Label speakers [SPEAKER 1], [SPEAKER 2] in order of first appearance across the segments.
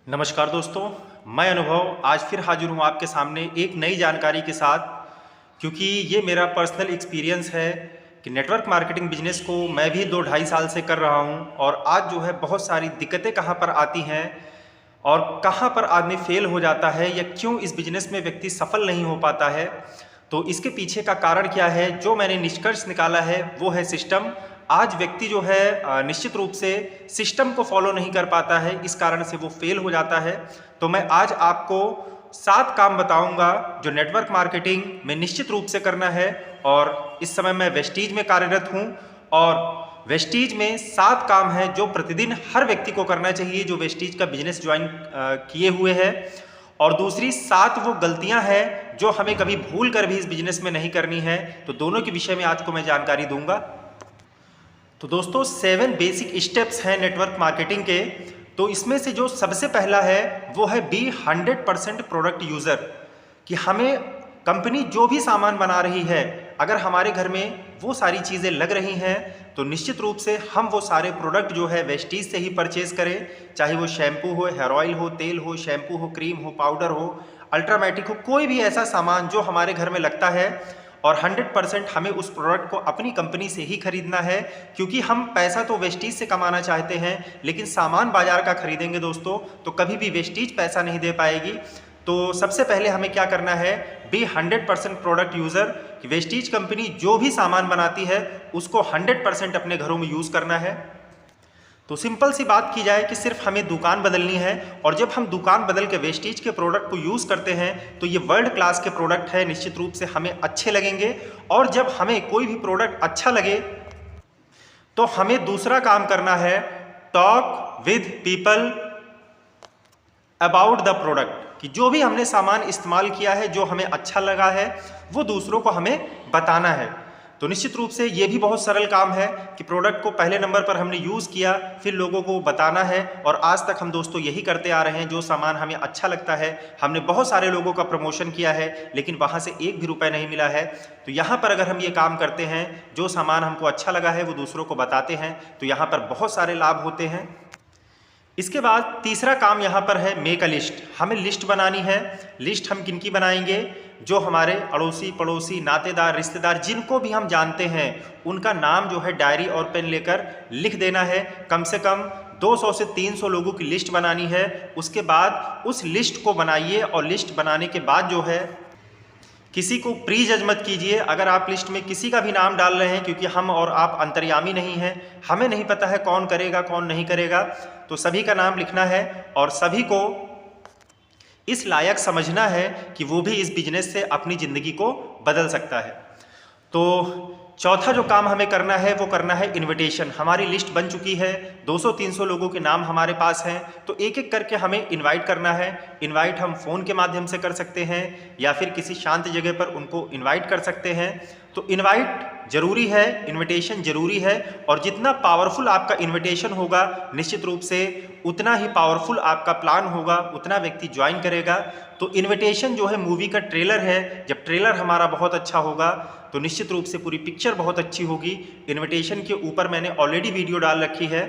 [SPEAKER 1] नमस्कार दोस्तों, मैं अनुभव आज फिर हाजिर हूँ आपके सामने एक नई जानकारी के साथ। क्योंकि ये मेरा पर्सनल एक्सपीरियंस है कि नेटवर्क मार्केटिंग बिजनेस को मैं भी 2-2.5 साल से कर रहा हूँ और आज जो है बहुत सारी दिक्कतें कहाँ पर आती हैं और कहाँ पर आदमी फेल हो जाता है या क्यों इस बिजनेस में व्यक्ति सफल नहीं हो पाता है। तो इसके पीछे का कारण क्या है, जो मैंने निष्कर्ष निकाला है वो है सिस्टम। आज व्यक्ति जो है निश्चित रूप से सिस्टम को फॉलो नहीं कर पाता है, इस कारण से वो फेल हो जाता है। तो मैं आज आपको 7 काम बताऊंगा जो नेटवर्क मार्केटिंग में निश्चित रूप से करना है। और इस समय मैं वेस्टीज में कार्यरत हूं और वेस्टीज में 7 काम है जो प्रतिदिन हर व्यक्ति को करना चाहिए जो वेस्टीज का बिजनेस ज्वाइन किए हुए है। और दूसरी 7 वो गलतियां हैं जो हमें कभी भूल कर भी इस बिजनेस में नहीं करनी है। तो दोनों के विषय में आज को मैं जानकारी दूंगा। तो दोस्तों 7 बेसिक स्टेप्स हैं नेटवर्क मार्केटिंग के। तो इसमें से जो सबसे पहला है वो है बी 100% प्रोडक्ट यूज़र। कि हमें कंपनी जो भी सामान बना रही है, अगर हमारे घर में वो सारी चीज़ें लग रही हैं तो निश्चित रूप से हम वो सारे प्रोडक्ट जो है वेस्टीज से ही परचेज करें। चाहे वो शैम्पू हो, हेयर ऑयल हो, तेल हो, शैम्पू हो, क्रीम हो, पाउडर हो, अल्ट्रामेटिक हो, कोई भी ऐसा सामान जो हमारे घर में लगता है और 100% हमें उस प्रोडक्ट को अपनी कंपनी से ही खरीदना है। क्योंकि हम पैसा तो वेस्टीज से कमाना चाहते हैं, लेकिन सामान बाजार का खरीदेंगे दोस्तों तो कभी भी वेस्टीज पैसा नहीं दे पाएगी। तो सबसे पहले हमें क्या करना है, बी 100% प्रोडक्ट यूज़र। कि वेस्टीज कंपनी जो भी सामान बनाती है उसको 100% अपने घरों में यूज़ करना है। तो सिंपल सी बात की जाए कि सिर्फ हमें दुकान बदलनी है, और जब हम दुकान बदल के वेस्टीज के प्रोडक्ट को यूज़ करते हैं तो ये वर्ल्ड क्लास के प्रोडक्ट है, निश्चित रूप से हमें अच्छे लगेंगे। और जब हमें कोई भी प्रोडक्ट अच्छा लगे तो हमें दूसरा काम करना है, talk with people about the product. कि जो भी हमने सामान इस्तेमाल किया है, जो हमें अच्छा लगा है, वो दूसरों को हमें बताना है। तो निश्चित रूप से ये भी बहुत सरल काम है कि प्रोडक्ट को पहले नंबर पर हमने यूज़ किया, फिर लोगों को बताना है। और आज तक हम दोस्तों यही करते आ रहे हैं। जो सामान हमें अच्छा लगता है, हमने बहुत सारे लोगों का प्रमोशन किया है, लेकिन वहाँ से एक भी रुपया नहीं मिला है। तो यहाँ पर अगर हम ये काम करते हैं, जो सामान हमको अच्छा लगा है वो दूसरों को बताते हैं, तो यहाँ पर बहुत सारे लाभ होते हैं। इसके बाद तीसरा काम यहाँ पर है मेक अ लिस्ट। हमें लिस्ट बनानी है। लिस्ट हम किनकी बनाएंगे, जो हमारे अड़ोसी पड़ोसी नातेदार रिश्तेदार जिनको भी हम जानते हैं उनका नाम जो है डायरी और पेन लेकर लिख देना है। कम से कम 200 से 300 लोगों की लिस्ट बनानी है। उसके बाद उस लिस्ट को बनाइए और लिस्ट बनाने के बाद जो है किसी को प्री जज मत कीजिए। अगर आप लिस्ट में किसी का भी नाम डाल रहे हैं, क्योंकि हम और आप अंतर्यामी नहीं हैं, हमें नहीं पता है कौन करेगा कौन नहीं करेगा। तो सभी का नाम लिखना है और सभी को इस लायक समझना है कि वो भी इस बिजनेस से अपनी ज़िंदगी को बदल सकता है। तो चौथा जो काम हमें करना है वो करना है इनविटेशन। हमारी लिस्ट बन चुकी है, 200-300 लोगों के नाम हमारे पास हैं, तो एक एक करके हमें इनवाइट करना है। इनवाइट हम फ़ोन के माध्यम से कर सकते हैं या फिर किसी शांत जगह पर उनको इनवाइट कर सकते हैं। तो इनवाइट जरूरी है, इनविटेशन जरूरी है। और जितना पावरफुल आपका इनविटेशन होगा, निश्चित रूप से उतना ही पावरफुल आपका प्लान होगा, उतना व्यक्ति ज्वाइन करेगा। तो इनविटेशन जो है मूवी का ट्रेलर है। जब ट्रेलर हमारा बहुत अच्छा होगा तो निश्चित रूप से पूरी पिक्चर बहुत अच्छी होगी। इनविटेशन के ऊपर मैंने ऑलरेडी वीडियो डाल रखी है।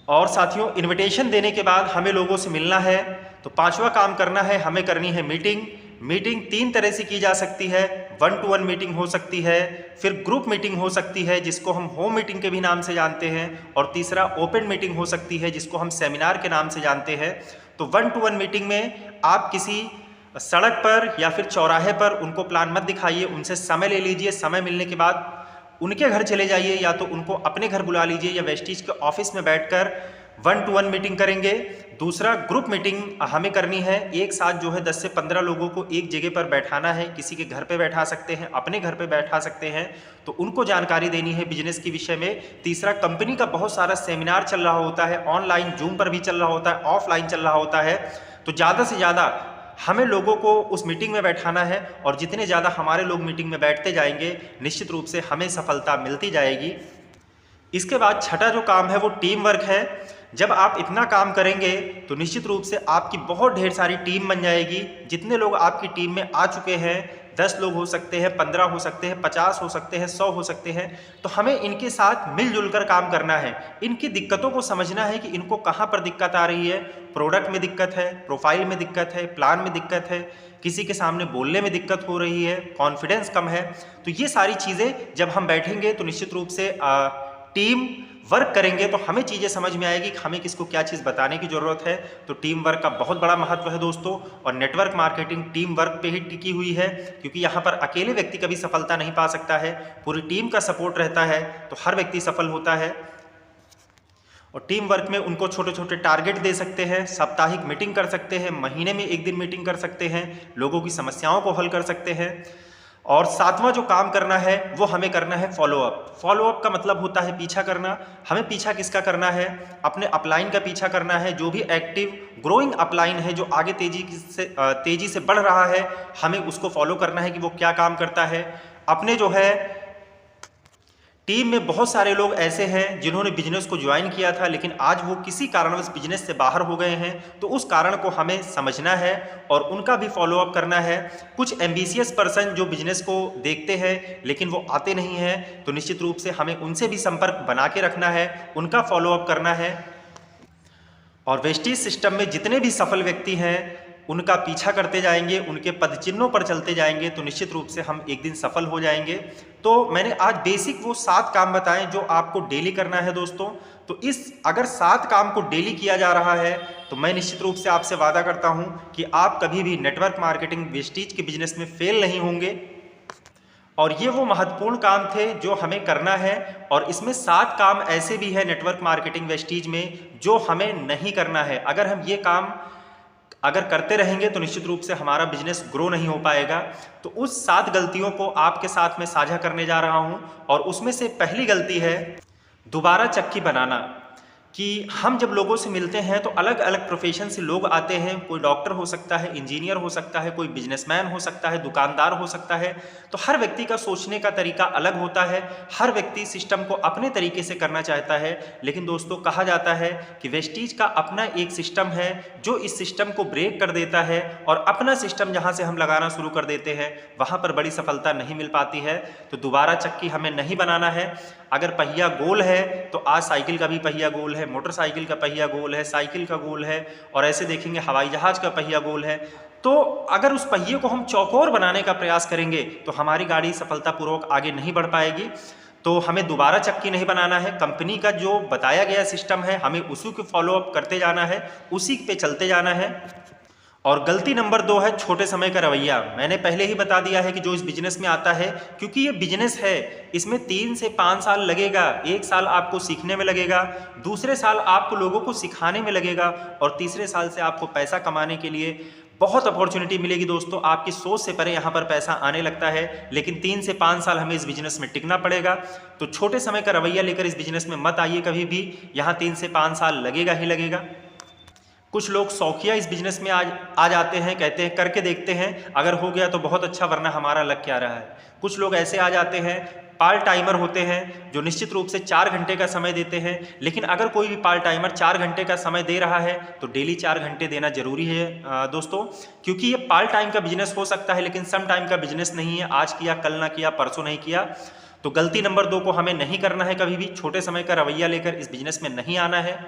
[SPEAKER 1] और साथियों, इनविटेशन देने के बाद हमें लोगों से मिलना है। तो पांचवा काम करना है, हमें करनी है मीटिंग। मीटिंग 3 तरह से की जा सकती है। 1-to-1 मीटिंग हो सकती है, फिर ग्रुप मीटिंग हो सकती है जिसको हम होम मीटिंग के भी नाम से जानते हैं, और तीसरा ओपन मीटिंग हो सकती है जिसको हम सेमिनार के नाम से जानते हैं। तो 1-to-1 मीटिंग में आप किसी सड़क पर या फिर चौराहे पर उनको प्लान मत दिखाइए, उनसे समय ले लीजिए। समय मिलने के बाद उनके घर चले जाइए या तो उनको अपने घर बुला लीजिए या वेस्टीज के ऑफिस में बैठकर 1-to-1 मीटिंग करेंगे। दूसरा ग्रुप मीटिंग हमें करनी है। एक साथ जो है 10 से 15 लोगों को एक जगह पर बैठाना है। किसी के घर पे बैठा सकते हैं, अपने घर पे बैठा सकते हैं, तो उनको जानकारी देनी है बिजनेस के विषय में। तीसरा, कंपनी का बहुत सारा सेमिनार चल रहा होता है, ऑनलाइन जूम पर भी चल रहा होता है, ऑफलाइन चल रहा होता है। तो ज़्यादा से ज़्यादा हमें लोगों को उस मीटिंग में बैठाना है, और जितने ज़्यादा हमारे लोग मीटिंग में बैठते जाएंगे, निश्चित रूप से हमें सफलता मिलती जाएगी। इसके बाद छठा जो काम है वो टीम वर्क है। जब आप इतना काम करेंगे तो निश्चित रूप से आपकी बहुत ढेर सारी टीम बन जाएगी। जितने लोग आपकी टीम में आ चुके हैं, 10 लोग हो सकते हैं, 15 हो सकते हैं, 50 हो सकते हैं, 100 हो सकते हैं, तो हमें इनके साथ मिलजुल कर काम करना है। इनकी दिक्कतों को समझना है कि इनको कहाँ पर दिक्कत आ रही है। प्रोडक्ट में दिक्कत है, प्रोफाइल में दिक्कत है, प्लान में दिक्कत है, किसी के सामने बोलने में दिक्कत हो रही है, कॉन्फिडेंस कम है। तो ये सारी चीज़ें जब हम बैठेंगे तो निश्चित रूप से टीम वर्क करेंगे तो हमें चीज़ें समझ में आएगी कि हमें किसको क्या चीज़ बताने की ज़रूरत है। तो टीम वर्क का बहुत बड़ा महत्व है दोस्तों, और नेटवर्क मार्केटिंग टीम वर्क पे ही टिकी हुई है, क्योंकि यहाँ पर अकेले व्यक्ति कभी सफलता नहीं पा सकता है। पूरी टीम का सपोर्ट रहता है तो हर व्यक्ति सफल होता है। और टीम वर्क में उनको छोटे छोटे टारगेट दे सकते हैं, साप्ताहिक मीटिंग कर सकते हैं, महीने में एक दिन मीटिंग कर सकते हैं, लोगों की समस्याओं को हल कर सकते हैं। और सातवां जो काम करना है वो हमें करना है फॉलोअप। फॉलोअप का मतलब होता है पीछा करना। हमें पीछा किसका करना है? अपने अपलाइन का पीछा करना है। जो भी एक्टिव ग्रोइंग अपलाइन है, जो आगे तेजी से बढ़ रहा है, हमें उसको फॉलो करना है कि वो क्या काम करता है। अपने जो है टीम में बहुत सारे लोग ऐसे हैं जिन्होंने बिजनेस को ज्वाइन किया था, लेकिन आज वो किसी कारणवश बिजनेस से बाहर हो गए हैं, तो उस कारण को हमें समझना है और उनका भी फॉलोअप करना है। कुछ एम्बिशियस पर्सन जो बिजनेस को देखते हैं लेकिन वो आते नहीं हैं, तो निश्चित रूप से हमें उनसे भी संपर्क बना के रखना है, उनका फॉलोअप करना है। और वेस्टीज सिस्टम में जितने भी सफल व्यक्ति हैं उनका पीछा करते जाएंगे, उनके पदचिन्हों पर चलते जाएंगे, तो निश्चित रूप से हम एक दिन सफल हो जाएंगे। तो मैंने आज बेसिक वो 7 काम बताएं जो आपको डेली करना है दोस्तों। तो अगर 7 काम को डेली किया जा रहा है तो मैं निश्चित रूप से आपसे वादा करता हूं कि आप कभी भी नेटवर्क मार्केटिंग वेस्टीज के बिजनेस में फेल नहीं होंगे। और ये वो महत्वपूर्ण काम थे जो हमें करना है, और इसमें 7 काम ऐसे भी है नेटवर्क मार्केटिंग वेस्टीज में जो हमें नहीं करना है। अगर हम ये काम करते रहेंगे तो निश्चित रूप से हमारा बिजनेस ग्रो नहीं हो पाएगा। तो उस 7 गलतियों को आपके साथ में साझा करने जा रहा हूं, और उसमें से पहली गलती है दोबारा चक्की बनाना। कि हम जब लोगों से मिलते हैं तो अलग अलग प्रोफेशन से लोग आते हैं। कोई डॉक्टर हो सकता है, इंजीनियर हो सकता है, कोई बिजनेसमैन हो सकता है, दुकानदार हो सकता है। तो हर व्यक्ति का सोचने का तरीका अलग होता है, हर व्यक्ति सिस्टम को अपने तरीके से करना चाहता है। लेकिन दोस्तों कहा जाता है कि वेस्टीज का अपना एक सिस्टम है जो इस सिस्टम को ब्रेक कर देता है, और अपना सिस्टम जहाँ से हम लगाना शुरू कर देते हैं वहाँ पर बड़ी सफलता नहीं मिल पाती है। तो दोबारा चक्की हमें नहीं बनाना है। अगर पहिया गोल है तो आज साइकिल का भी पहिया गोल है, मोटरसाइकिल का पहिया गोल है, साइकिल का गोल है, और ऐसे देखेंगे हवाई जहाज का पहिया गोल है। तो अगर उस पहिए को हम चौकोर बनाने का प्रयास करेंगे तो हमारी गाड़ी सफलतापूर्वक आगे नहीं बढ़ पाएगी। तो हमें दोबारा चक्की नहीं बनाना है। कंपनी का जो बताया गया सिस्टम है हमें उसी को फॉलोअप करते जाना है, उसी पे चलते जाना है। और गलती नंबर 2 है छोटे समय का रवैया। मैंने पहले ही बता दिया है कि जो इस बिजनेस में आता है, क्योंकि ये बिजनेस है, इसमें 3 से 5 साल लगेगा। 1 साल आपको सीखने में लगेगा, दूसरे साल आपको लोगों को सिखाने में लगेगा, और तीसरे साल से आपको पैसा कमाने के लिए बहुत अपॉर्चुनिटी मिलेगी दोस्तों। आपकी सोच से परे यहाँ पर पैसा आने लगता है, लेकिन 3 से 5 साल हमें इस बिजनेस में टिकना पड़ेगा। तो छोटे समय का रवैया लेकर इस बिजनेस में मत आइए कभी भी, यहाँ 3 से 5 साल लगेगा ही लगेगा। कुछ लोग शौकिया इस बिजनेस में आ जाते हैं, कहते हैं करके देखते हैं, अगर हो गया तो बहुत अच्छा, वरना हमारा लग क्या रहा है। कुछ लोग ऐसे आ जाते हैं, पार्ट टाइमर होते हैं, जो निश्चित रूप से 4 घंटे का समय देते हैं। लेकिन अगर कोई भी पार्ट टाइमर 4 घंटे का समय दे रहा है तो डेली 4 घंटे देना जरूरी है दोस्तों, क्योंकि ये पार्ट टाइम का बिजनेस हो सकता है लेकिन सम टाइम का बिजनेस नहीं है। आज किया, कल ना किया, परसों नहीं किया। तो गलती नंबर 2 को हमें नहीं करना है कभी भी। छोटे समय का रवैया लेकर इस बिजनेस में नहीं आना है।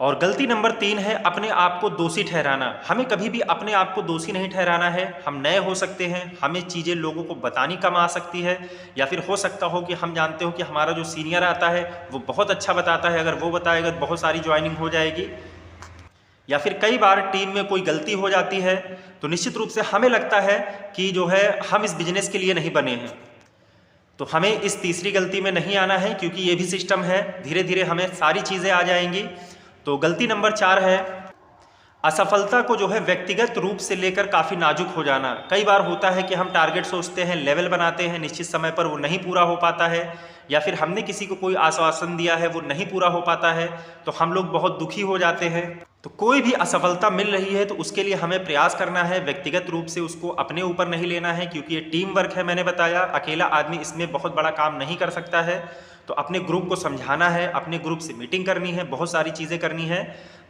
[SPEAKER 1] और गलती नंबर 3 है अपने आप को दोषी ठहराना। हमें कभी भी अपने आप को दोषी नहीं ठहराना है। हम नए हो सकते हैं, हमें चीज़ें लोगों को बतानी कम आ सकती है, या फिर हो सकता हो कि हम जानते हो कि हमारा जो सीनियर आता है वो बहुत अच्छा बताता है, अगर वो बताएगा तो बहुत सारी ज्वाइनिंग हो जाएगी। या फिर कई बार टीम में कोई गलती हो जाती है तो निश्चित रूप से हमें लगता है कि जो है हम इस बिजनेस के लिए नहीं बने हैं। तो हमें इस तीसरी गलती में नहीं आना है, क्योंकि ये भी सिस्टम है, धीरे धीरे हमें सारी चीज़ें आ जाएंगी। तो गलती नंबर 4 है असफलता को जो है व्यक्तिगत रूप से लेकर काफ़ी नाजुक हो जाना। कई बार होता है कि हम टारगेट सोचते हैं, लेवल बनाते हैं, निश्चित समय पर वो नहीं पूरा हो पाता है, या फिर हमने किसी को कोई आश्वासन दिया है वो नहीं पूरा हो पाता है, तो हम लोग बहुत दुखी हो जाते हैं। तो कोई भी असफलता मिल रही है तो उसके लिए हमें प्रयास करना है, व्यक्तिगत रूप से उसको अपने ऊपर नहीं लेना है, क्योंकि ये टीम वर्क है। मैंने बताया अकेला आदमी इसमें बहुत बड़ा काम नहीं कर सकता है। तो अपने ग्रुप को समझाना है, अपने ग्रुप से मीटिंग करनी है, बहुत सारी चीज़ें करनी है।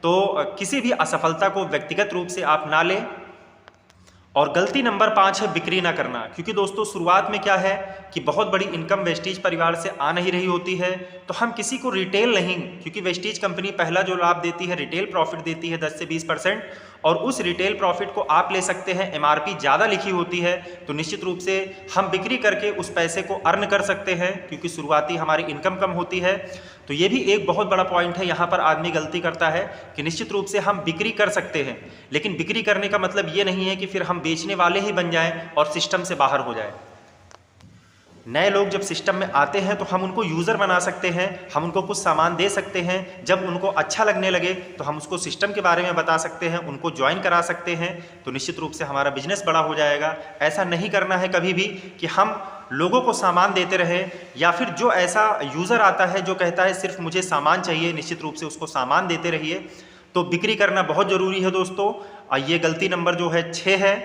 [SPEAKER 1] तो किसी भी असफलता को व्यक्तिगत रूप से आप ना लें। और गलती नंबर 5 है बिक्री ना करना, क्योंकि दोस्तों शुरुआत में क्या है कि बहुत बड़ी इनकम वेस्टीज परिवार से आ नहीं रही होती है, तो हम किसी को रिटेल नहीं, क्योंकि वेस्टीज कंपनी पहला जो लाभ देती है रिटेल प्रॉफिट देती है 10 से 20%, और उस रिटेल प्रॉफिट को आप ले सकते हैं, एमआरपी ज़्यादा लिखी होती है, तो निश्चित रूप से हम बिक्री करके उस पैसे को अर्न कर सकते हैं, क्योंकि शुरुआती हमारी इनकम कम होती है। तो ये भी एक बहुत बड़ा पॉइंट है, यहाँ पर आदमी गलती करता है कि निश्चित रूप से हम बिक्री कर सकते हैं, लेकिन बिक्री करने का मतलब ये नहीं है कि फिर हम बेचने वाले ही बन जाएं और सिस्टम से बाहर हो जाएं। नए लोग जब सिस्टम में आते हैं तो हम उनको यूज़र बना सकते हैं, हम उनको कुछ सामान दे सकते हैं, जब उनको अच्छा लगने लगे तो हम उसको सिस्टम के बारे में बता सकते हैं, उनको ज्वाइन करा सकते हैं, तो निश्चित रूप से हमारा बिजनेस बड़ा हो जाएगा। ऐसा नहीं करना है कभी भी कि हम लोगों को सामान देते रहे, या फिर जो ऐसा यूज़र आता है जो कहता है सिर्फ मुझे सामान चाहिए, निश्चित रूप से उसको सामान देते रहिए। तो बिक्री करना बहुत ज़रूरी है दोस्तों। ये गलती नंबर जो है 6 है,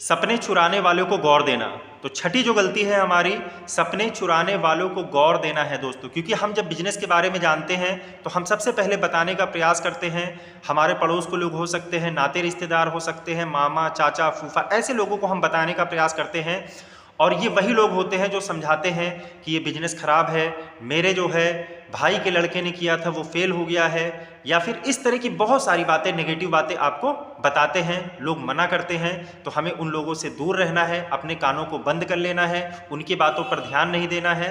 [SPEAKER 1] सपने चुराने वालों को गौर देना। तो छठी जो गलती है हमारी, सपने चुराने वालों को गौर देना है दोस्तों, क्योंकि हम जब बिजनेस के बारे में जानते हैं तो हम सबसे पहले बताने का प्रयास करते हैं, हमारे पड़ोस को लोग हो सकते हैं, नाते रिश्तेदार हो सकते हैं, मामा चाचा फूफा, ऐसे लोगों को हम बताने का प्रयास करते हैं, और ये वही लोग होते हैं जो समझाते हैं कि ये बिजनेस ख़राब है, मेरे जो है भाई के लड़के ने किया था वो फेल हो गया है, या फिर इस तरह की बहुत सारी बातें, नेगेटिव बातें आपको बताते हैं, लोग मना करते हैं। तो हमें उन लोगों से दूर रहना है, अपने कानों को बंद कर लेना है, उनकी बातों पर ध्यान नहीं देना है।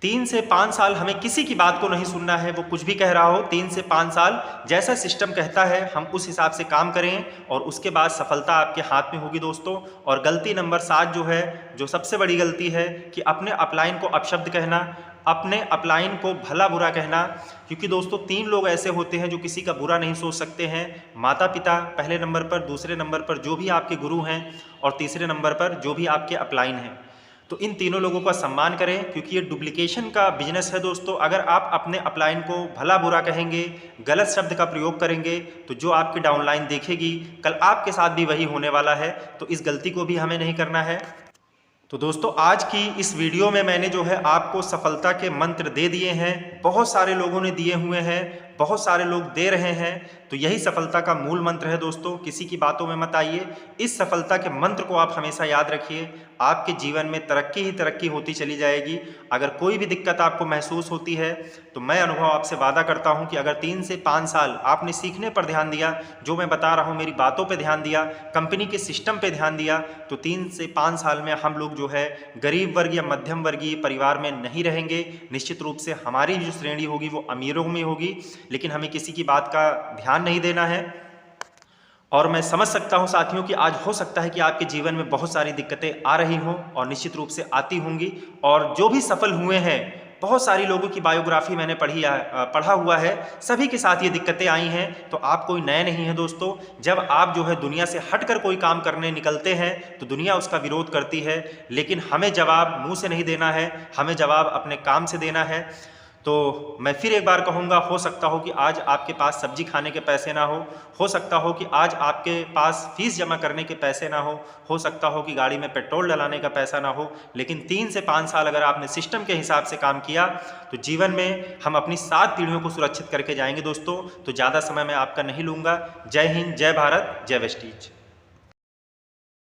[SPEAKER 1] 3 से 5 साल हमें किसी की बात को नहीं सुनना है, वो कुछ भी कह रहा हो, 3 से 5 साल जैसा सिस्टम कहता है हम उस हिसाब से काम करें, और उसके बाद सफलता आपके हाथ में होगी दोस्तों। और गलती नंबर 7 जो है, जो सबसे बड़ी गलती है, कि अपने अपलाइन को अपशब्द कहना, अपने अपलाइन को भला बुरा कहना, क्योंकि दोस्तों 3 लोग ऐसे होते हैं जो किसी का बुरा नहीं सोच सकते हैं, माता पिता पहले नंबर पर, दूसरे नंबर पर जो भी आपके गुरु हैं, और तीसरे नंबर पर जो भी आपके अपलाइन हैं। तो इन तीनों लोगों का सम्मान करें, क्योंकि ये डुप्लीकेशन का बिजनेस है दोस्तों। अगर आप अपने अपलाइन को भला बुरा कहेंगे, गलत शब्द का प्रयोग करेंगे, तो जो आपकी डाउनलाइन देखेगी कल आपके साथ भी वही होने वाला है। तो इस गलती को भी हमें नहीं करना है। तो दोस्तों आज की इस वीडियो में मैंने जो है आपको सफलता के मंत्र दे दिए हैं, बहुत सारे लोगों ने दिए हुए हैं, बहुत सारे लोग दे रहे हैं, तो यही सफलता का मूल मंत्र है दोस्तों। किसी की बातों में मत आइए, इस सफलता के मंत्र को आप हमेशा याद रखिए, आपके जीवन में तरक्की ही तरक्की होती चली जाएगी। अगर कोई भी दिक्कत आपको महसूस होती है तो मैं अनुभव आपसे वादा करता हूं कि अगर 3 से 5 साल आपने सीखने पर ध्यान दिया, जो मैं बता रहा हूं मेरी बातों पर ध्यान दिया, कंपनी के सिस्टम पर ध्यान दिया, तो 3 से 5 साल में हम लोग जो है गरीब वर्ग या मध्यम वर्गीय परिवार में नहीं रहेंगे। निश्चित रूप से हमारी जो श्रेणी होगी वो अमीरों में होगी, लेकिन हमें किसी की बात का ध्यान नहीं देना है। और मैं समझ सकता हूं साथियों कि आज हो सकता है कि आपके जीवन में बहुत सारी दिक्कतें आ रही हों, और निश्चित रूप से आती होंगी, और जो भी सफल हुए हैं, बहुत सारी लोगों की बायोग्राफी मैंने पढ़ा हुआ है, सभी के साथ ये दिक्कतें आई हैं। तो आप कोई नए नहीं हैं दोस्तों। जब आप जो है दुनिया से हटकर कोई काम करने निकलते हैं तो दुनिया उसका विरोध करती है, लेकिन हमें जवाब मुंह से नहीं देना है, हमें जवाब अपने काम से देना है। तो मैं फिर एक बार कहूँगा, हो सकता हो कि आज आपके पास सब्जी खाने के पैसे ना हो सकता हो कि आज आपके पास फीस जमा करने के पैसे ना हो सकता हो कि गाड़ी में पेट्रोल डलाने का पैसा ना हो, लेकिन 3 से 5 साल अगर आपने सिस्टम के हिसाब से काम किया तो जीवन में हम अपनी 7 पीढ़ियों को सुरक्षित करके जाएंगे दोस्तों। तो ज़्यादा समय मैं आपका नहीं लूँगा। जय हिंद, जय भारत, जय वेस्टीज।